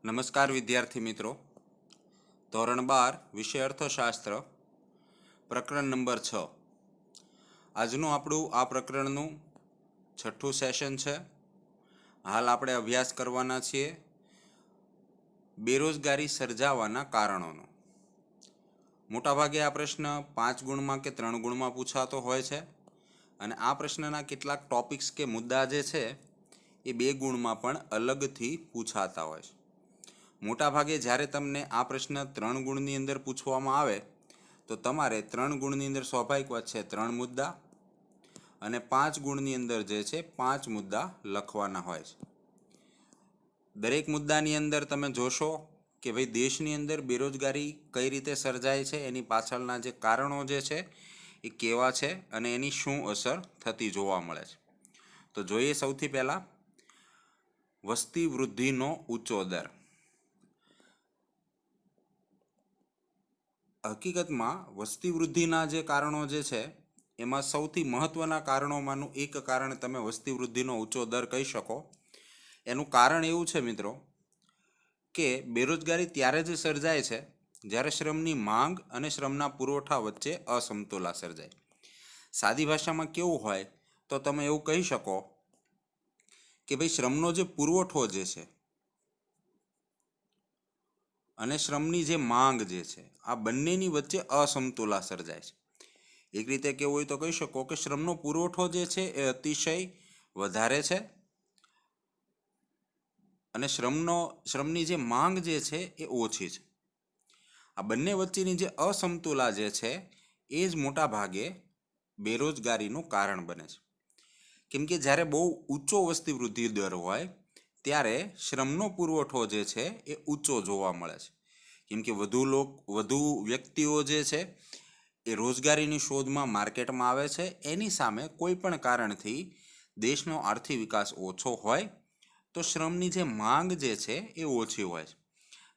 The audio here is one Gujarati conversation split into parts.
નમસ્કાર વિદ્યાર્થી મિત્રો. ધોરણ 12 વિષય અર્થશાસ્ત્ર, પ્રકરણ નંબર 6. આજનું આપણું આ પ્રકરણનું 6થું સેશન છે. હાલ આપણે અભ્યાસ કરવાના છીએ બેરોજગારી સર્જાવાના કારણોનો. મોટાભાગે આ પ્રશ્ન 5 ગુણમાં કે 3 ગુણમાં પૂછાતો હોય છે અને આ પ્રશ્નના કેટલાક ટોપિક્સ કે મુદ્દા જે છે એ 2 ગુણમાં પણ અલગથી પૂછાતા હોય છે. મોટાભાગે જ્યારે તમને આ પ્રશ્ન 3 ગુણની અંદર પૂછવામાં આવે તો તમારે 3 ગુણની અંદર સ્વાભાવિક વાત છે 3 મુદ્દા અને 5 ગુણની અંદર જે છે 5 મુદ્દા લખવાના હોય છે. દરેક મુદ્દાની અંદર તમે જોશો કે ભાઈ દેશની અંદર બેરોજગારી કઈ રીતે સર્જાય છે, એની પાછળના જે કારણો જે છે એ કેવા છે અને એની શું અસર થતી જોવા મળે છે. તો જોઈએ સૌથી પહેલાં વસ્તી વૃદ્ધિનો ઊંચો દર. હકીકતમાં વસ્તી વૃદ્ધિના જે કારણો જે છે એમાં સૌથી મહત્ત્વના કારણોમાંનું એક કારણ તમે વસ્તી વૃદ્ધિનો ઊંચો દર કહી શકો. એનું કારણ એવું છે મિત્રો કે બેરોજગારી ત્યારે જ સર્જાય છે જ્યારે શ્રમની માંગ અને શ્રમના પુરવઠા વચ્ચે અસમતોલા સર્જાય. સાદી ભાષામાં કેવું હોય તો તમે એવું કહી શકો કે ભાઈ શ્રમનો જે પુરવઠો જે છે અને શ્રમની જે માંગ જે છે આ બંનેની વચ્ચે અસમતોલા સર્જાય છે. એક રીતે કેવું હોય તો કહી શકો કે શ્રમનો પુરવઠો જે છે એ અતિશય વધારે છે અને શ્રમની જે માંગ જે છે એ ઓછી છે. આ બંને વચ્ચેની જે અસમતુલા જે છે એ જ મોટા ભાગે બેરોજગારીનું કારણ બને છે. કેમ કે જ્યારે બહુ ઊંચો વસ્તી વૃદ્ધિ દર હોય ત્યારે શ્રમનો પુરવઠો જે છે એ ઊંચો જોવા મળે છે. કેમ કે વધુ વ્યક્તિઓ જે છે એ રોજગારીની શોધમાં માર્કેટમાં આવે છે. એની સામે કોઈ પણ કારણથી દેશનો આર્થિક વિકાસ ઓછો હોય તો શ્રમની જે માંગ જે છે એ ઓછી હોય છે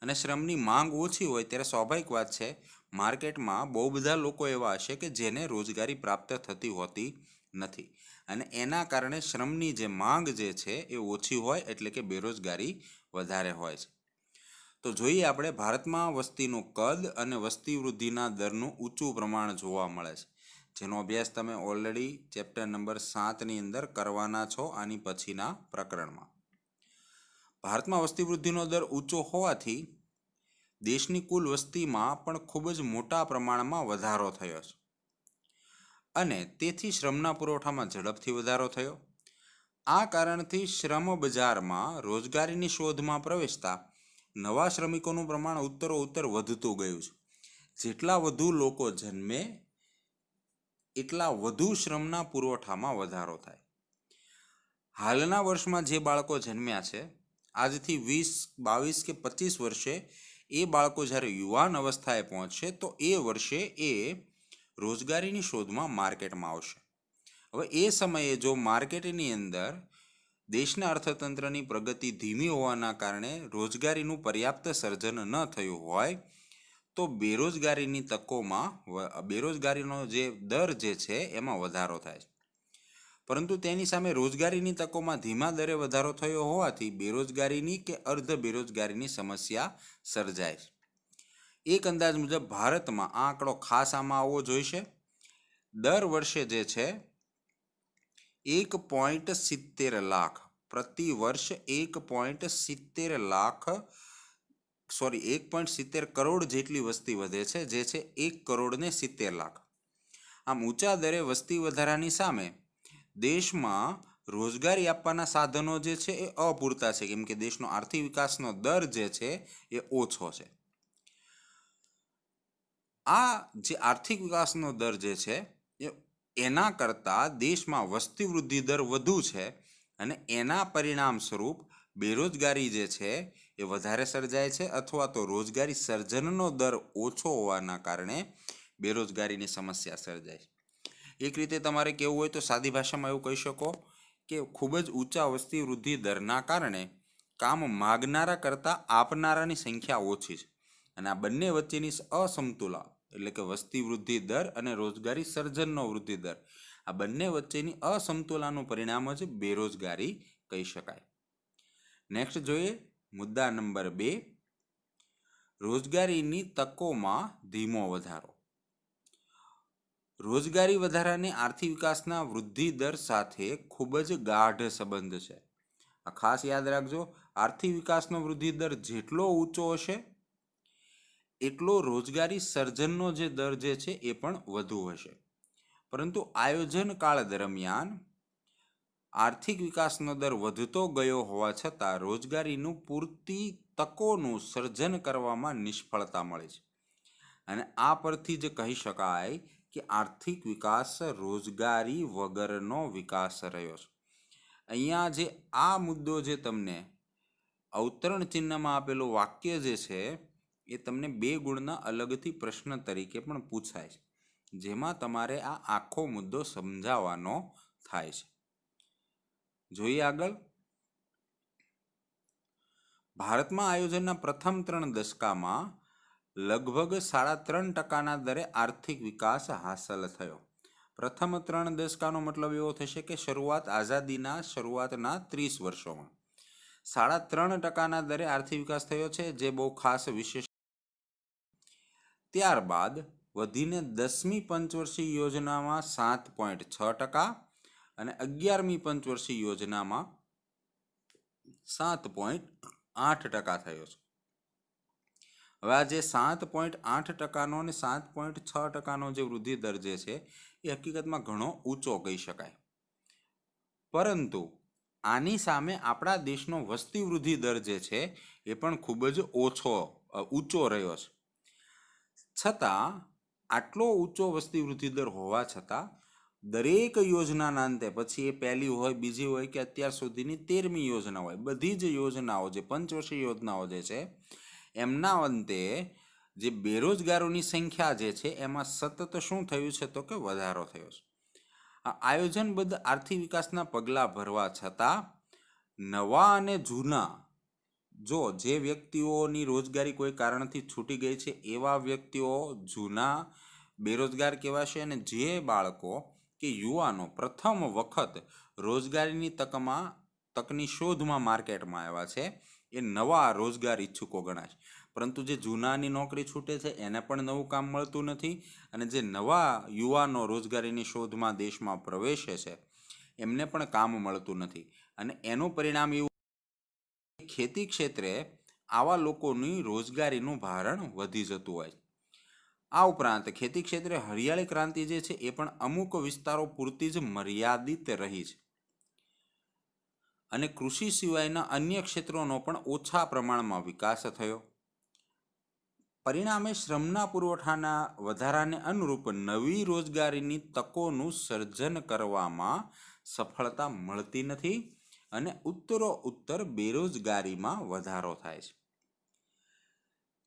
અને શ્રમની માંગ ઓછી હોય ત્યારે સ્વાભાવિક વાત છે માર્કેટમાં બહુ બધા લોકો એવા હશે કે જેને રોજગારી પ્રાપ્ત થતી હોતી નથી અને એના કારણે શ્રમની જે માંગ જે છે એ ઓછી હોય એટલે કે બેરોજગારી વધારે હોય છે. તો જોઈએ આપણે ભારતમાં વસ્તીનું કદ અને વસ્તી વૃદ્ધિના દરનું ઊંચું પ્રમાણ જોવા મળે છે, જેનો અભ્યાસ તમે ઓલરેડી ચેપ્ટર નંબર 7ની અંદર કરવાના છો આની પછીના પ્રકરણમાં. ભારતમાં વસ્તી વૃદ્ધિનો દર ઊંચો હોવાથી દેશની કુલ વસ્તીમાં પણ ખૂબ જ મોટા પ્રમાણમાં વધારો થયો છે અને તેથી શ્રમના પુરવઠામાં ઝડપથી વધારો થયો. આ કારણથી શ્રમ બજારમાં રોજગારીની શોધમાં પ્રવેશતા નવા શ્રમિકોનું પ્રમાણ ઉત્તરોત્તર વધતું ગયું છે. જેટલા વધુ લોકો જન્મે એટલા વધુ શ્રમના પુરવઠામાં વધારો થાય. હાલના વર્ષમાં જે બાળકો જન્મ્યા છે આજથી 20, 22 કે 25 વર્ષે એ બાળકો જ્યારે યુવાન અવસ્થાએ પહોંચશે તો એ વર્ષે એ રોજગારીની શોધમાં માર્કેટમાં આવશે. હવે એ સમયે જો માર્કેટની અંદર દેશના અર્થતંત્રની પ્રગતિ ધીમી હોવાના કારણે રોજગારીનું પર્યાપ્ત સર્જન ન થયું હોય તો બેરોજગારીનો જે દર જે છે એમાં વધારો થાય છે. પરંતુ તેની સામે રોજગારીની તકોમાં ધીમા દરે વધારો થયો હોવાથી બેરોજગારીની કે અર્ધ બેરોજગારીની સમસ્યા સર્જાય છે. એક અંદાજ મુજબ ભારતમાં આ આંકડો ખાસ આમાં આવવો જોઈશે. દર વર્ષે જે છે 1.70 લાખ પ્રતિ વર્ષ 1.70 કરોડ જેટલી વસ્તી વધે છે, જે છે 1.70 કરોડ. આમ ઊંચા દરે વસ્તી વધારાની સામે દેશમાં રોજગારી આપવાના સાધનો જે છે એ અપૂરતા છે, કેમ કે દેશનો આર્થિક વિકાસનો દર જે છે એ ઓછો છે. આ જે આર્થિક વિકાસનો દર જે છે એના કરતાં દેશમાં વસ્તી વૃદ્ધિ દર વધુ છે અને એના પરિણામ સ્વરૂપ બેરોજગારી જે છે એ વધારે સર્જાય છે અથવા તો રોજગારી સર્જનનો દર ઓછો હોવાના કારણે બેરોજગારીની સમસ્યા સર્જાય છે. એક રીતે તમારે કહેવું હોય તો સાદી ભાષામાં એવું કહી શકો કે ખૂબ જ ઊંચા વસ્તી વૃદ્ધિ દરના કારણે કામ માગનારા કરતાં આપનારાની સંખ્યા ઓછી છે અને આ બંને વચ્ચેની અસમતુલા એટલે કે વસ્તી વૃદ્ધિ દર અને રોજગારી સર્જનનો વૃદ્ધિ દર, આ બંને વચ્ચેની અસમતુલાનું પરિણામ જ બેરોજગારી કહી શકાય. નેક્સ્ટ જોઈએ મુદ્દા નંબર 2, રોજગારીની તકોમાં ધીમો વધારો. રોજગારી વધારાને આર્થિક વિકાસના વૃદ્ધિ દર સાથે ખૂબ જ ગાઢ સંબંધ છે. આ ખાસ યાદ રાખજો, આર્થિક વિકાસનો વૃદ્ધિ દર જેટલો ઊંચો હશે એટલો રોજગારી સર્જનનો જે દર જે છે એ પણ વધુ હશે. પરંતુ આયોજન કાળ દરમિયાન આર્થિક વિકાસનો દર વધતો ગયો હોવા છતાં રોજગારીનું પૂરતી તકોનું સર્જન કરવામાં નિષ્ફળતા મળી છે. અને આ પરથી જ કહી શકાય કે આર્થિક વિકાસ રોજગારી વગરનો વિકાસ રહ્યો છે. અહીંયા જે આ મુદ્દો જે તમને અવતરણ ચિહ્નમાં આપેલું વાક્ય જે છે એ તમને 2 ગુણના અલગથી પ્રશ્ન તરીકે પણ પૂછાય છે, જેમાં તમારે આ આખો મુદ્દો સમજાવવાનો થાય છે. જોઈએ આગળ. ભારતમાં આયોજનના પ્રથમ 3 દશકામાં લગભગ 3.5% દરે આર્થિક વિકાસ હાંસલ થયો. પ્રથમ 3 દશકાનો મતલબ એવો થશે કે આઝાદીના શરૂઆતના 30 વર્ષોમાં 3.5% દરે આર્થિક વિકાસ થયો છે, જે બહુ ખાસ વિશેષ. ત્યારબાદ વધીને 10મી પંચવર્ષીય યોજનામાં 7.6% અને 11મી પંચવર્ષીય યોજનામાં 7.8% થયો છે. હવે આ જે 7.8%નો અને 7.6%નો જે વૃદ્ધિ દર જે છે એ હકીકતમાં ઘણો ઊંચો કહી શકાય. પરંતુ આની સામે આપણા દેશનો વસ્તી વૃદ્ધિ દર જે છે એ પણ ખૂબ જ ઊંચો રહ્યો છે. છતાં આટલો ઊંચો વસ્તી વૃદ્ધિ દર હોવા છતાં દરેક યોજનાના અંતે, પછી એ પહેલી હોય, બીજી હોય કે અત્યાર સુધીની 13મી યોજના હોય, બધી જ યોજનાઓ જે પંચવર્ષીય યોજનાઓ જે છે એમના અંતે જે બેરોજગારોની સંખ્યા જે છે એમાં સતત શું થયું છે તો કે વધારો થયો છે. આ આયોજનબદ્ધ આર્થિક વિકાસના પગલાં ભરવા છતાં નવા અને જૂના, જે વ્યક્તિઓની રોજગારી કોઈ કારણથી છૂટી ગઈ છે એવા વ્યક્તિઓ જૂના બેરોજગાર કહેવાશે, અને જે બાળકો કે યુવાનો પ્રથમ વખત રોજગારીની તકની શોધમાં માર્કેટમાં આવ્યા છે એ નવા રોજગાર ઈચ્છુકો ગણાય. પરંતુ જે જૂનાની નોકરી છૂટે છે એને પણ નવું કામ મળતું નથી, અને જે નવા યુવાનો રોજગારીની શોધમાં દેશમાં પ્રવેશે છે એમને પણ કામ મળતું નથી. અને એનું પરિણામ એવું, ખેતી ક્ષેત્રે આવા લોકોની રોજગારીનું ભારણ વધી જતું હોય. આ ઉપરાંત ખેતી ક્ષેત્રે હરિયાળી ક્રાંતિ જે છે એ પણ અમુક વિસ્તારો પૂરતી જ મર્યાદિત રહી છે, અને કૃષિ સિવાયના અન્ય ક્ષેત્રોનો પણ ઓછા પ્રમાણમાં વિકાસ થયો. પરિણામે શ્રમના પુરવઠાના વધારાને અનુરૂપ નવી રોજગારીની તકોનું સર્જન કરવામાં સફળતા મળતી નથી, અને ઉત્તરોત્તર બેરોજગારીમાં વધારો થાય છે.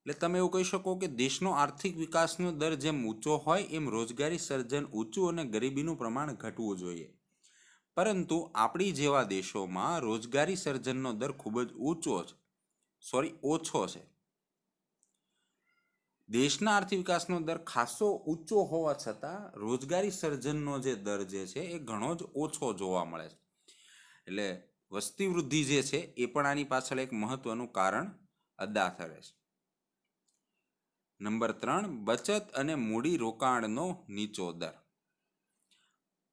એટલે તમે એવું કહી શકો કે દેશનો આર્થિક વિકાસનો દર જેમ ઊંચો હોય એમ રોજગારી સર્જન ઊંચું અને ગરીબીનું પ્રમાણ ઘટવું જોઈએ. પરંતુ આપણી જેવા દેશોમાં રોજગારી સર્જનનો દર ખૂબ જ ઓછો છે. દેશના આર્થિક વિકાસનો દર ખાસો ઊંચો હોવા છતાં રોજગારી સર્જનનો જે દર જે છે એ ઘણો જ ઓછો જોવા મળે છે. એટલે વસ્તી વૃદ્ધિ જે છે એ પણ આની પાછળ એક મહત્વનું કારણ અદા કરે છે. નંબર 3, બચત અને મૂડી રોકાણનો નીચો દર.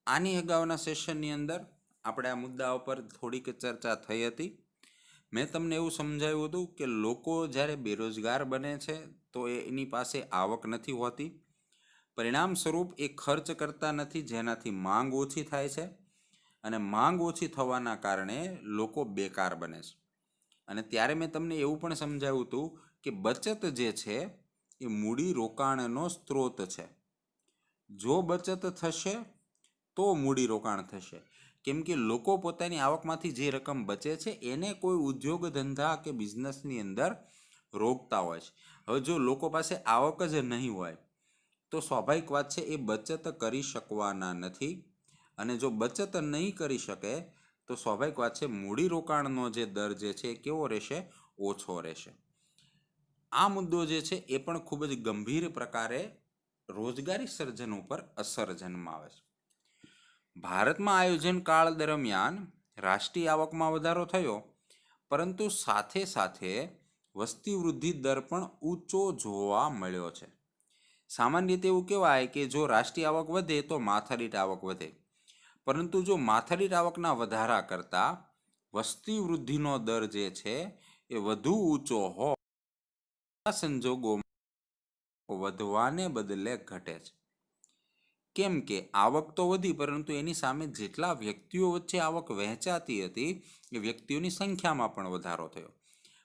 આની અગાઉના સેશનની અંદર આપણે આ મુદ્દા ઉપર થોડીક ચર્ચા થઈ હતી. મેં તમને એવું સમજાવ્યું હતું કે લોકો જ્યારે બેરોજગાર બને છે તો એની પાસે આવક નથી હોતી, પરિણામ સ્વરૂપ એ ખર્ચ કરતા નથી, જેનાથી માંગ ઓછી થાય છે, અને માંગ ઓછી થવાના કારણે લોકો બેકાર બને છે. અને ત્યારે મેં તમને એવું પણ સમજાવ્યું હતું કે બચત જે છે એ મૂડી રોકાણનો સ્ત્રોત છે. જો બચત થશે તો મૂડી રોકાણ થશે, કેમ કે લોકો પોતાની આવકમાંથી જે રકમ બચે છે એને કોઈ ઉદ્યોગ ધંધા કે બિઝનેસની અંદર રોકતા હોય છે. હવે જો લોકો પાસે આવક જ નહીં હોય તો સ્વાભાવિક વાત છે એ બચત કરી શકવાના નથી, અને જો બચત નહીં કરી શકે તો સ્વાભાવિક વાત છે મૂડી રોકાણનો જે દર જે છે એ કેવો રહેશે? ઓછો રહેશે. આ મુદ્દો જે છે એ પણ ખૂબ જ ગંભીર પ્રકારે રોજગારી સર્જન ઉપર અસર જન્માવે છે. ભારતમાં આયોજન કાળ દરમિયાન રાષ્ટ્રીય આવકમાં વધારો થયો, પરંતુ સાથે સાથે વસ્તી વૃદ્ધિ દર પણ ઊંચો જોવા મળ્યો છે. સામાન્ય રીતે એવું કહેવાય કે જો રાષ્ટ્રીય આવક વધે તો માથાદીઠ આવક વધે, પરંતુ જો માથાદીઠ આવકના વધારા કરતાં વસ્તી વૃદ્ધિનો દર જે છે એ વધુ ઊંચો હોય, આ સંજોગોમાં વધવાને બદલે ઘટે છે. કેમ કે આવક તો વધી, પરંતુ એની સામે જેટલા વ્યક્તિઓ વચ્ચે આવક વહેંચાતી હતી એ વ્યક્તિઓની સંખ્યામાં પણ વધારો થયો.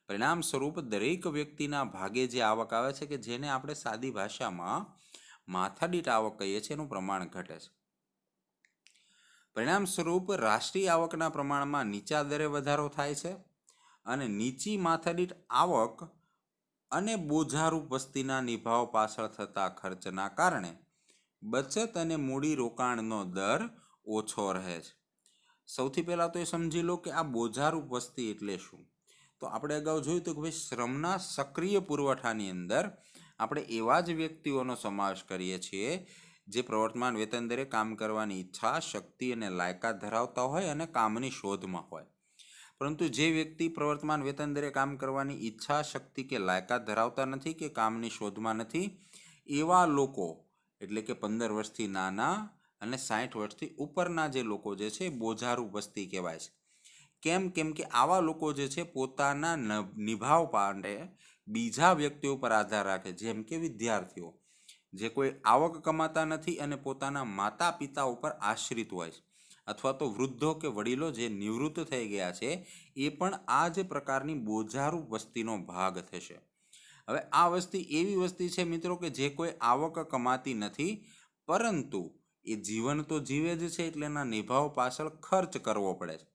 પરિણામ સ્વરૂપ દરેક વ્યક્તિના ભાગે જે આવક આવે છે, કે જેને આપણે સાદી ભાષામાં માથાદીઠ આવક કહીએ છીએ, એનું પ્રમાણ ઘટે છે. પરિણામ સ્વરૂપ રાષ્ટ્રીય આવકના પ્રમાણમાં નીચા દરે વધારો થાય છે અને નીચી માથાદીઠ આવક અને બોજારૂપ વસ્તીના નિભાવ પાછળ થતા ખર્ચના કારણે બચત અને મૂડી રોકાણનો દર ઓછો રહે છે. સૌથી પહેલાં તો એ સમજી લો કે આ બોજારૂપ વસ્તી એટલે શું. તો આપણે અગાઉ જોયું હતું કે ભાઈ શ્રમના સક્રિય પુરવઠાની અંદર આપણે એવા જ વ્યક્તિઓનો સમાવેશ કરીએ છીએ જે પ્રવર્તમાન વેતન દરે કામ કરવાની ઈચ્છા, શક્તિ અને લાયકાત ધરાવતા હોય અને કામની શોધમાં હોય. પરંતુ જે વ્યક્તિ પ્રવર્તમાન વેતન દરે કામ કરવાની ઈચ્છા, શક્તિ કે લાયકાત ધરાવતા નથી કે કામની શોધમાં નથી, એવા લોકો એટલે કે 15 વર્ષથી નાના અને 60 વર્ષથી ઉપરના જે લોકો જે છે બોજારૂપ વસ્તી કહેવાય છે. કેમ કે આવા લોકો જે છે પોતાના નિભાવ માટે બીજા વ્યક્તિઓ પર આધાર રાખે, જેમ કે વિદ્યાર્થીઓ જે કોઈ આવક કમાતા નથી અને પોતાના માતા પિતા ઉપર આશ્રિત હોય છે, અથવા તો વૃદ્ધો કે વડીલો જે નિવૃત્ત થઈ ગયા છે, એ પણ આ જ પ્રકારની બોજારૂપ વસ્તીનો ભાગ થશે. હવે આ વસ્તી એવી વસ્તી છે મિત્રો કે જે કોઈ આવક કમાતી નથી, પરંતુ એ જીવન તો જીવે જ છે, એટલે એના નિભાવ પાછળ ખર્ચ કરવો પડે છે.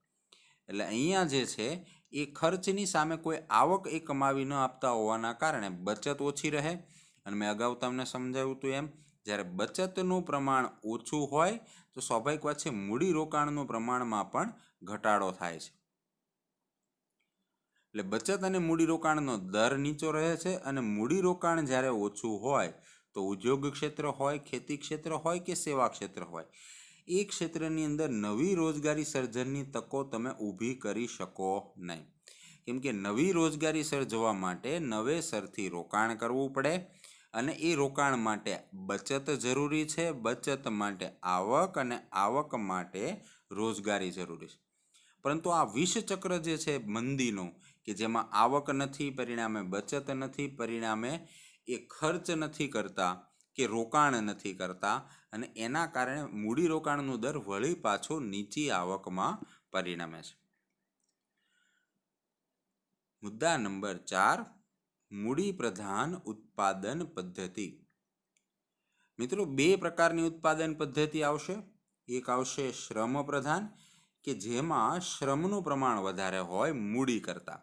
એટલે અહીંયા જે છે એ ખર્ચની સામે કોઈ આવક એ કમાવી ન આપતા હોવાના કારણે બચત ઓછી રહે. અને મેં અગાઉ તમને સમજાવ્યું હતું એમ, જ્યારે બચતનું પ્રમાણ ઓછું હોય તો સ્વાભાવિક વાત છે મૂડી રોકાણનું પ્રમાણમાં પણ ઘટાડો થાય છે. એટલે બચત અને મૂડીરોકાણનો દર નીચો રહે છે અને મૂડીરોકાણ જ્યારે ઓછું હોય તો ઉદ્યોગ ક્ષેત્ર હોય, ખેતી ક્ષેત્ર હોય કે સેવા ક્ષેત્ર હોય, એ ક્ષેત્રની અંદર નવી રોજગારી સર્જનની તકો તમે ઊભી કરી શકો નહીં. કેમ કે નવી રોજગારી સર્જવા માટે નવેસરથી રોકાણ કરવું પડે અને એ રોકાણ માટે બચત જરૂરી છે, બચત માટે આવક અને આવક માટે રોજગારી જરૂરી છે. પરંતુ આ વિષચક્ર જે છે મંદીનું, કે જેમાં આવક નથી, પરિણામે બચત નથી, પરિણામે એ ખર્ચ નથી કરતા કે રોકાણ નથી કરતા, અને એના કારણે મૂડીરોકાણનો દર વળી પાછો નીચી આવકમાં પરિણમે છે. મુદ્દા નંબર 4, મૂડી પ્રધાન ઉત્પાદન પદ્ધતિ. મિત્રો, બે પ્રકારની ઉત્પાદન પદ્ધતિ આવશે. એક આવશે શ્રમ પ્રધાન, કે જેમાં શ્રમનું પ્રમાણ વધારે હોય મૂડી કરતાં,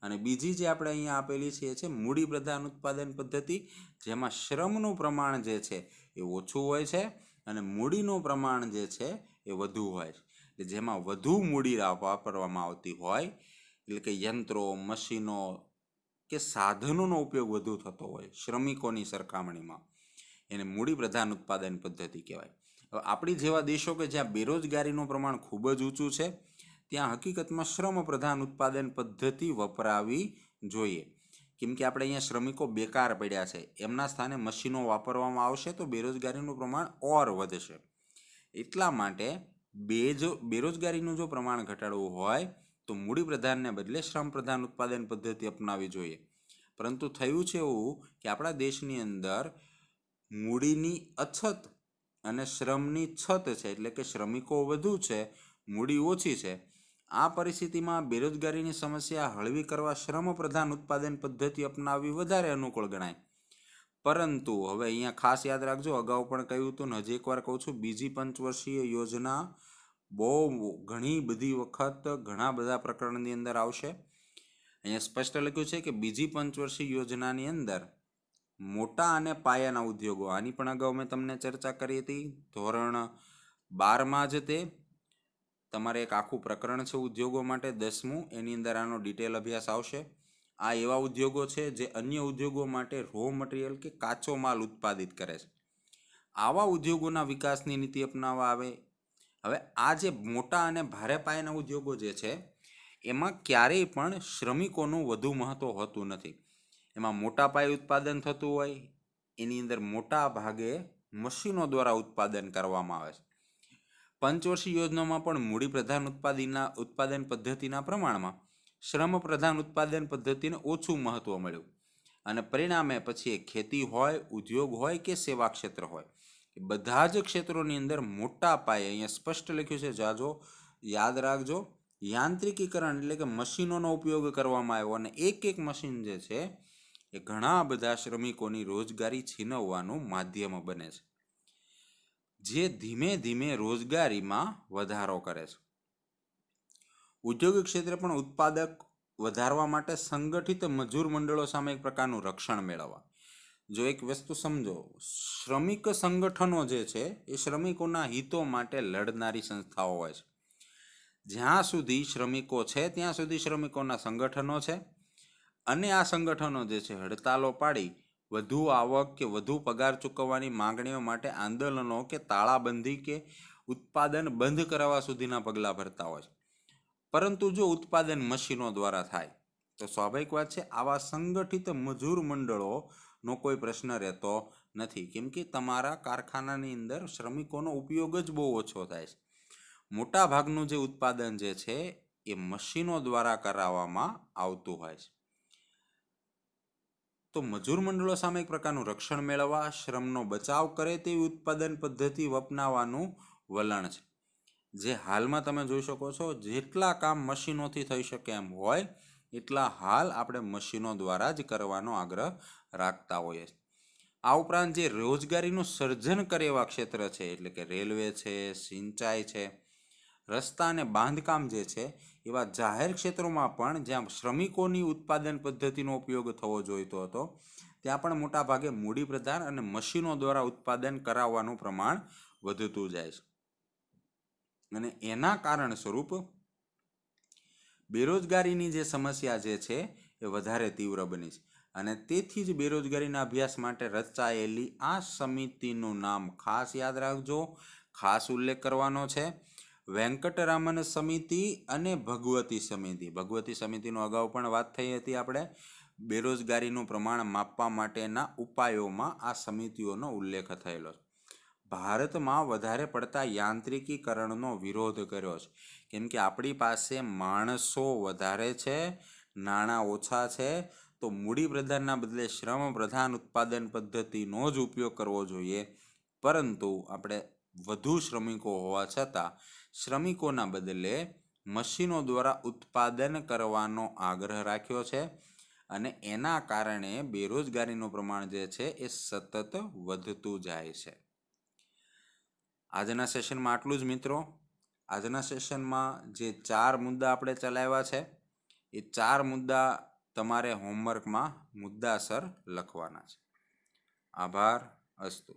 અને બીજી જે આપણે અહીંયા આપેલી છે એ છે મૂડી પ્રધાન ઉત્પાદન પદ્ધતિ, જેમાં શ્રમનું પ્રમાણ જે છે એ ઓછું હોય છે અને મૂડીનું પ્રમાણ જે છે એ વધુ હોય છે. જેમાં વધુ મૂડી વાપરવામાં આવતી હોય, એટલે કે યંત્રો, મશીનો કે સાધનોનો ઉપયોગ વધુ થતો હોય શ્રમિકોની સરખામણીમાં, એને મૂડી પ્રધાન ઉત્પાદન પદ્ધતિ કહેવાય. હવે આપણી જેવા દેશો કે જ્યાં બેરોજગારીનું પ્રમાણ ખૂબ જ ઊંચું છે, ત્યાં હકીકતમાં શ્રમ પ્રધાન ઉત્પાદન પદ્ધતિ વપરાવી જોઈએ. કેમ કે આપણે અહીંયા શ્રમિકો બેકાર પડ્યા છે, એમના સ્થાને મશીનો વાપરવામાં આવશે તો બેરોજગારીનું પ્રમાણ ઓર વધશે. એટલા માટે બેરોજગારીનું જો પ્રમાણ ઘટાડવું હોય તો મૂડી પ્રધાનને બદલે શ્રમ પ્રધાન ઉત્પાદન પદ્ધતિ અપનાવવી જોઈએ. પરંતુ થયું છે એવું કે આપણા દેશની અંદર મૂડીની અછત અને શ્રમની છત છે, એટલે કે શ્રમિકો વધુ છે, મૂડી ઓછી છે. આ પરિસ્થિતિમાં બેરોજગારીની સમસ્યા હળવી કરવા શ્રમ પ્રધાન ઉત્પાદન પદ્ધતિ અપનાવવી વધારે અનુકૂળ ગણાય. પરંતુ હવે અહીંયા ખાસ યાદ રાખજો, અગાઉ પણ કહ્યું હતું ને હજી એકવાર કહું છું, બીજી પંચવર્ષીય યોજના બહુ ઘણી બધી વખત ઘણા બધા પ્રકરણની અંદર આવશે. અહીંયા સ્પષ્ટ લખ્યું છે કે બીજી પંચવર્ષીય યોજનાની અંદર મોટા અને પાયાના ઉદ્યોગો, આની પણ અગાઉ મેં તમને ચર્ચા કરી હતી ધોરણ 12માં જ. તે તમારે એક આખું પ્રકરણ છે ઉદ્યોગો માટે 10મું, એની અંદર આનો ડિટેલ અભ્યાસ આવશે. આ એવા ઉદ્યોગો છે જે અન્ય ઉદ્યોગો માટે રો મટીરિયલ કે કાચો માલ ઉત્પાદિત કરે છે. આવા ઉદ્યોગોના વિકાસની નીતિ અપનાવવા આવે. હવે આ જે મોટા અને ભારે પાયાના ઉદ્યોગો જે છે એમાં ક્યારેય પણ શ્રમિકોનું વધુ મહત્ત્વ હોતું નથી. એમાં મોટા પાયે ઉત્પાદન થતું હોય, એની અંદર મોટા ભાગે મશીનો દ્વારા ઉત્પાદન કરવામાં આવે છે. પંચવર્ષીય યોજનામાં પણ મૂડી પ્રધાન ઉત્પાદન પદ્ધતિના પ્રમાણમાં શ્રમ પ્રધાન ઉત્પાદન પદ્ધતિને ઓછું મહત્ત્વ મળ્યું અને પરિણામે પછી ખેતી હોય, ઉદ્યોગ હોય કે સેવા ક્ષેત્ર હોય, બધા જ ક્ષેત્રોની અંદર મોટા પાયે, અહીંયા સ્પષ્ટ લખ્યું છે જાજો યાદ રાખજો, યાંત્રિકીકરણ એટલે કે મશીનોનો ઉપયોગ કરવામાં આવ્યો અને એક મશીન જે છે એ ઘણા બધા શ્રમિકોની રોજગારી છીનવવાનું માધ્યમ બને છે, જે ધીમે ધીમે રોજગારીમાં વધારો કરે છે. ઉદ્યોગ ક્ષેત્રે પણ ઉત્પાદક વધારવા માટે સંગઠિત મજૂર મંડળો સામે એક પ્રકારનું રક્ષણ મેળવવા. જો એક વસ્તુ સમજો, શ્રમિક સંગઠનો જે છે એ શ્રમિકોના હિતો માટે લડનારી સંસ્થાઓ હોય છે. જ્યાં સુધી શ્રમિકો છે ત્યાં સુધી શ્રમિકોના સંગઠનો છે અને આ સંગઠનો જે છે હડતાલો પાડી વધુ આવક કે વધુ પગાર ચૂકવવાની માંગણીઓ માટે આંદોલનો કે તાળાબંધી કે ઉત્પાદન બંધ કરાવવા સુધીના પગલાં ભરતા હોય છે. પરંતુ જો ઉત્પાદન મશીનો દ્વારા થાય તો સ્વાભાવિક વાત છે આવા સંગઠિત મજૂર મંડળોનો કોઈ પ્રશ્ન રહેતો નથી, કેમ કે તમારા કારખાનાની અંદર શ્રમિકોનો ઉપયોગ જ બહુ ઓછો થાય છે. મોટા ભાગનું જે ઉત્પાદન જે છે એ મશીનો દ્વારા કરાવવામાં આવતું હોય છે. તો મજૂર મંડળો સામે એક પ્રકારનું રક્ષણ મેળવવા, શ્રમનો બચાવ કરે તેવી ઉત્પાદન પદ્ધતિ અપનાવવાનું વલણ છે, જે હાલમાં તમે જોઈ શકો છો. જેટલા કામ મશીનોથી થઈ શકે એમ હોય એટલા હાલ આપણે મશીનો દ્વારા જ કરવાનો આગ્રહ રાખતા હોઈએ. આ ઉપરાંત જે રોજગારીનું સર્જન કરે એવા ક્ષેત્ર છે, એટલે કે રેલવે છે, સિંચાઈ છે, રસ્તા અને બાંધકામ જે છે, એવા જાહેર ક્ષેત્રોમાં પણ જ્યાં શ્રમિકોની ઉત્પાદન પદ્ધતિનો ઉપયોગ થવો જોઈતો હતો, ત્યાં પણ મોટા ભાગે મૂડી પ્રધાન અને મશીનો દ્વારા ઉત્પાદન કરાવવાનું પ્રમાણ વધતું જાય છે. અને એના કારણ સ્વરૂપ બેરોજગારીની જે સમસ્યા જે છે એ વધારે તીવ્ર બની છે. અને તેથી જ બેરોજગારીના અભ્યાસ માટે રચાયેલી આ સમિતિનું નામ ખાસ યાદ રાખજો, ખાસ ઉલ્લેખ કરવાનો છે, વેંકટરામન સમિતિ અને ભગવતી સમિતિ. ભગવતી સમિતિનો અગાઉ પણ વાત થઈ હતી આપણે. બેરોજગારીનું પ્રમાણ માપવા માટેના ઉપાયોમાં આ સમિતિઓનો ઉલ્લેખ થયેલો છે. ભારતમાં વધારે પડતા યાંત્રિકીકરણનો વિરોધ કર્યો છે, કેમ કે આપણી પાસે માણસો વધારે છે, નાણાં ઓછા છે, તો મૂડી પ્રધાનના બદલે શ્રમ પ્રધાન ઉત્પાદન પદ્ધતિનો જ ઉપયોગ કરવો જોઈએ. પરંતુ આપણે વધુ શ્રમિકો હોવા છતાં શ્રમિકોના બદલે મશીનો દ્વારા ઉત્પાદન કરવાનો આગ્રહ રાખ્યો છે અને એના કારણે બેરોજગારીનું પ્રમાણ જે છે એ સતત વધતું જાય છે. આજના સેશનમાં આટલું જ મિત્રો. આજના સેશનમાં જે 4 મુદ્દા આપણે ચલાવ્યા છે એ 4 મુદ્દા તમારે હોમવર્કમાં મુદ્દાસર લખવાના છે. આભાર. અસ્તુ.